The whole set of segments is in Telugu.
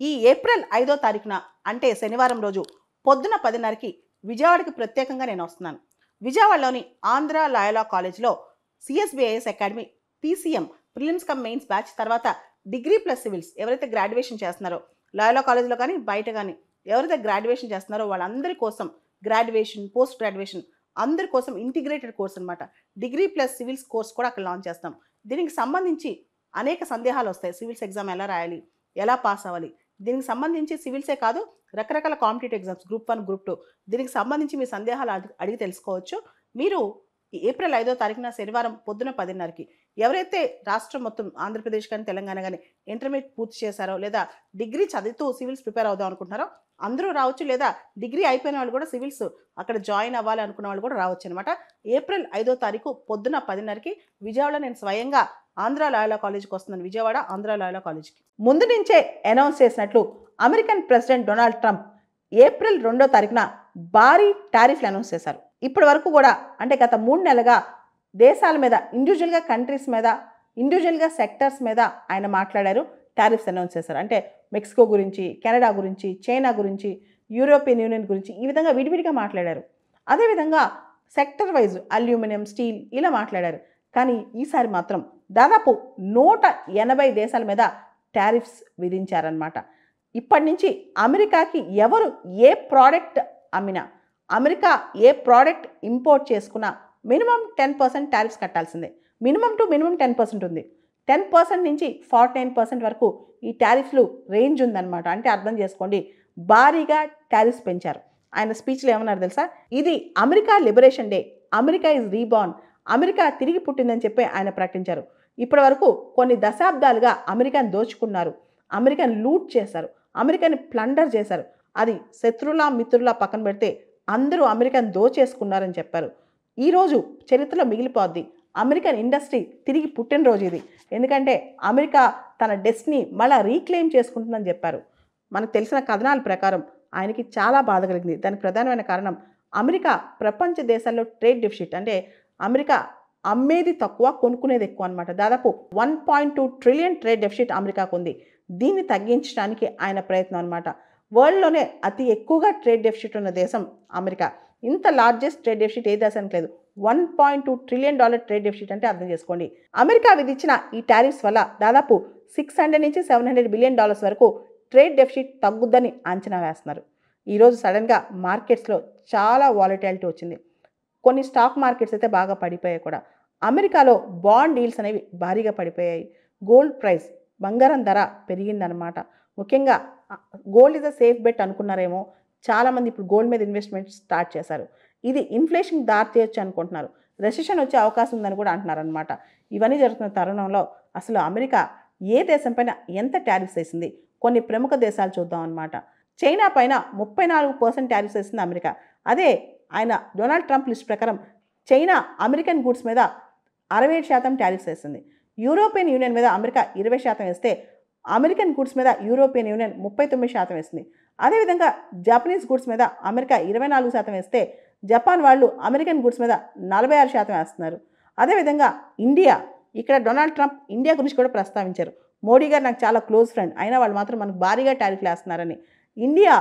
ఈ ఏప్రిల్ 5వ తారీఖున అంటే శనివారం రోజు పొద్దున 10:30కి విజయవాడకి ప్రత్యేకంగా నేను వస్తున్నాను. విజయవాడలోని ఆంధ్ర లాయలా కాలేజ్లో CSBIS academy PCM prelims come mains batch తర్వాత డిగ్రీ ప్లస్ సివిల్స్ ఎవరైతే గ్రాడ్యుయేషన్ చేస్తున్నారో లాయలా కాలేజ్లో కానీ బయట కానీ ఎవరైతే గ్రాడ్యుయేషన్ చేస్తున్నారో వాళ్ళందరి కోసం గ్రాడ్యుయేషన్ పోస్ట్ గ్రాడ్యుయేషన్ అందరి కోసం ఇంటిగ్రేటెడ్ కోర్స్ అనమాట. డిగ్రీ ప్లస్ సివిల్స్ కోర్స్ కూడా అక్కడ లాంచ్ చేస్తాం. దీనికి సంబంధించి అనేక సందేహాలు వస్తాయి. సివిల్స్ ఎగ్జామ్ ఎలా రాయాలి, ఎలా పాస్ అవ్వాలి, దీనికి సంబంధించి సివిల్సే కాదు రకరకాల కాంపిటేటివ్ ఎగ్జామ్స్ గ్రూప్ 1 గ్రూప్ 2 దీనికి సంబంధించి మీ సందేహాలు అడిగి తెలుసుకోవచ్చు. మీరు ఏప్రిల్ 5వ తారీఖున శనివారం పొద్దున 10:30కి ఎవరైతే రాష్ట్రం మొత్తం ఆంధ్రప్రదేశ్ కానీ తెలంగాణ కానీ ఇంటర్మీడియట్ పూర్తి చేశారో లేదా డిగ్రీ చదువుతూ సివిల్స్ ప్రిపేర్ అవుదాం అనుకుంటున్నారో అందరూ రావచ్చు, లేదా డిగ్రీ అయిపోయిన వాళ్ళు కూడా సివిల్స్ అక్కడ జాయిన్ అవ్వాలి అనుకున్న వాళ్ళు కూడా రావచ్చు అనమాట. ఏప్రిల్ 5వ తారీఖు పొద్దున 10:30కి విజయవాడలో నేను స్వయంగా ఆంధ్ర లాయలా కాలేజ్కి వస్తున్నాను. విజయవాడ ఆంధ్ర లాయలా కాలేజ్కి ముందు నుంచే అనౌన్స్ చేసినట్లు American president Donald Trump April 2వ తారీఖున భారీ టారిఫ్లు అనౌన్స్ చేశారు. ఇప్పటి వరకు కూడా అంటే గత 3 నెలలుగా దేశాల మీద ఇండివిజువల్గా కంట్రీస్ మీద ఇండివిజువల్గా సెక్టర్స్ మీద ఆయన మాట్లాడారు, టారిఫ్స్ అనౌన్స్ చేశారు. అంటే మెక్సికో గురించి, కెనడా గురించి, చైనా గురించి, యూరోపియన్ యూనియన్ గురించి ఈ విధంగా విడివిడిగా మాట్లాడారు. అదేవిధంగా సెక్టర్ వైజ్ అల్యూమినియం, స్టీల్ ఇలా మాట్లాడారు. కానీ ఈసారి మాత్రం దాదాపు 180 దేశాల మీద టారిఫ్స్ విధించారనమాట. ఇప్పటి నుంచి అమెరికాకి ఎవరు ఏ ప్రోడక్ట్ అమ్మినా, అమెరికా ఏ ప్రోడక్ట్ ఇంపోర్ట్ చేసుకున్నా మినిమం 10% టారిఫ్స్ కట్టాల్సిందే. మినిమం టు మినిమం 10% ఉంది. 10% నుంచి 49% వరకు ఈ టారిఫ్లు రేంజ్ ఉందన్నమాట. అంటే అర్థం చేసుకోండి, భారీగా టారిఫ్స్ పెంచారు. ఆయన స్పీచ్లో ఏమన్నారు తెలుసా? ఇది America liberation day, America is reborn, America తిరిగి పుట్టిందని చెప్పి ఆయన ప్రకటించారు. ఇప్పటి వరకు కొన్ని దశాబ్దాలుగా అమెరికాను దోచుకున్నారు, అమెరికాను లూట్ చేశారు, అమెరికాని ప్లండర్ చేశారు. అది శత్రులా మిత్రులా పక్కన పెడితే అందరూ అమెరికాను దోచేసుకున్నారని చెప్పారు. ఈరోజు చరిత్రలో మిగిలిపోద్ది. అమెరికన్ ఇండస్ట్రీ తిరిగి పుట్టినరోజు ఇది. ఎందుకంటే అమెరికా తన డెస్టినీ మళ్ళీ రీక్లెయిమ్ చేసుకుంటుందని చెప్పారు. మనకు తెలిసిన కథనాల ప్రకారం ఆయనకి చాలా బాధ కలిగింది. దానికి ప్రధానమైన కారణం అమెరికా ప్రపంచ దేశాల్లో ట్రేడ్ డెఫిసిట్, అంటే అమెరికా అమ్మేది తక్కువ కొనుక్కునేది ఎక్కువ అనమాట. దాదాపు 1.2 ట్రిలియన్ ట్రేడ్ డెఫిసిట్ అమెరికాకు ఉంది. దీన్ని తగ్గించడానికి ఆయన ప్రయత్నం అనమాట. వరల్డ్లోనే అతి ఎక్కువగా ట్రేడ్ డెఫిసిట్ ఉన్న దేశం అమెరికా. ఇంత లార్జెస్ట్ ట్రేడ్ డెఫిసిట్ ఏ దేశానికి లేదు. $1.2 ట్రిలియన్ ట్రేడ్ డెఫిసిట్ అంటే అర్థం చేసుకోండి. అమెరికా విధించిన ఈ టారిఫ్స్ వల్ల దాదాపు $600 నుంచి $700 బిలియన్ వరకు ట్రేడ్ డెఫిసిట్ తగ్గుద్దని అంచనా వేస్తున్నారు. ఈరోజు సడన్గా మార్కెట్స్లో చాలా వాలటిలిటీ వచ్చింది. కొన్ని స్టాక్ మార్కెట్స్ అయితే బాగా పడిపోయాయి కూడా. అమెరికాలో బాండ్ డీల్స్ అనేవి భారీగా పడిపోయాయి. గోల్డ్ ప్రైస్, బంగారం ధర పెరిగిందనమాట. ముఖ్యంగా gold is a safe bet అనుకున్నారేమో, చాలామంది ఇప్పుడు గోల్డ్ మీద ఇన్వెస్ట్మెంట్ స్టార్ట్ చేశారు. ఇది ఇన్ఫ్లేషన్ దారి తీయొచ్చు అనుకుంటున్నారు. రెసిషన్ వచ్చే అవకాశం ఉందని కూడా అంటున్నారనమాట. ఇవన్నీ జరుగుతున్న తరుణంలో అసలు అమెరికా ఏ దేశం పైన ఎంత టారిఫ్స్ వేసింది, కొన్ని ప్రముఖ దేశాలు చూద్దాం అనమాట. చైనా పైన 34% టారిఫ్స్ వేసింది అమెరికా. అదే ఆయన డొనాల్డ్ ట్రంప్ లిస్ట్ ప్రకారం చైనా అమెరికన్ గూడ్స్ మీద 67% టారిఫ్స్ వేసింది. యూరోపియన్ యూనియన్ మీద అమెరికా 20% వేస్తే అమెరికన్ గూడ్స్ మీద యూరోపియన్ యూనియన్ 39% వేసింది. అదేవిధంగా జపనీస్ గూడ్స్ మీద అమెరికా 24% వేస్తే జపాన్ వాళ్ళు అమెరికన్ గూడ్స్ మీద 46% వేస్తున్నారు. అదేవిధంగా ఇండియా, ఇక్కడ డొనాల్డ్ ట్రంప్ ఇండియా గురించి కూడా ప్రస్తావించారు. మోడీ గారు నాకు చాలా క్లోజ్ ఫ్రెండ్, అయినా వాళ్ళు మాత్రం మనకు భారీగా టారిఫ్లు వేస్తున్నారని. ఇండియా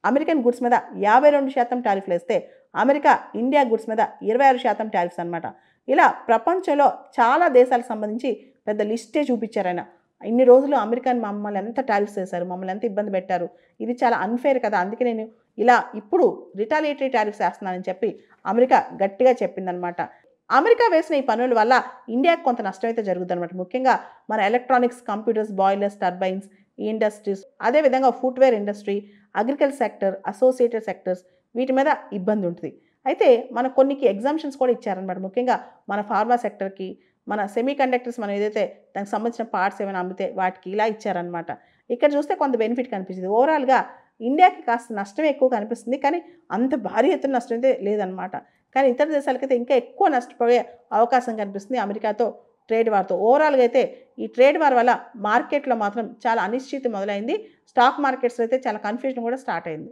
అమెరికన్ గూడ్స్ మీద 52% టారిఫ్లు వేస్తే అమెరికా ఇండియా గూడ్స్ మీద 26% టారిఫ్స్ అనమాట. ఇలా ప్రపంచంలో చాలా దేశాలకు సంబంధించి పెద్ద లిస్టే చూపించారు ఆయన. ఇన్ని రోజులు అమెరికన్ మమ్మల్ని ఎంత టారిఫ్స్ చేశారు, మమ్మల్ని ఎంత ఇబ్బంది పెట్టారు, ఇది చాలా అన్ఫేర్ కదా, అందుకే నేను ఇలా ఇప్పుడు రిటాలియేటరీ టారిఫ్స్ వేస్తున్నానని చెప్పి అమెరికా గట్టిగా చెప్పిందనమాట. అమెరికా వేసిన ఈ పన్నుల వల్ల ఇండియాకు కొంత నష్టం అయితే జరుగుతుందన్నమాట. ముఖ్యంగా మన ఎలక్ట్రానిక్స్, కంప్యూటర్స్, బాయిలర్స్, టర్బైన్స్ ఈ ఇండస్ట్రీస్, అదేవిధంగా footwear industry, agriculture sector, associated sectors వీటి మీద ఇబ్బంది ఉంటుంది. అయితే మన కొన్నికి ఎగ్జామ్షన్స్ కూడా ఇచ్చారనమాట. ముఖ్యంగా మన ఫార్మా సెక్టర్కి, మన సెమీ కండక్టర్స్ మనం ఏదైతే దానికి సంబంధించిన పార్ట్స్ ఏమైనా అమ్మితే వాటికి ఇలా ఇచ్చారనమాట. ఇక్కడ చూస్తే కొంత బెనిఫిట్ కనిపించింది. ఓవరాల్గా ఇండియాకి కాస్త నష్టం ఎక్కువ కనిపిస్తుంది, కానీ అంత భారీ ఎత్తున నష్టం అయితే లేదనమాట. కానీ ఇతర దేశాలకైతే ఇంకా ఎక్కువ నష్టపోయే అవకాశం కనిపిస్తుంది అమెరికాతో ట్రేడ్ వార్తో. ఓవరాల్గా అయితే ఈ ట్రేడ్ వార్ వల్ల మార్కెట్లో మాత్రం చాలా అనిశ్చితి మొదలైంది. స్టాక్ మార్కెట్స్లో అయితే చాలా కన్ఫ్యూజన్ కూడా స్టార్ట్ అయింది.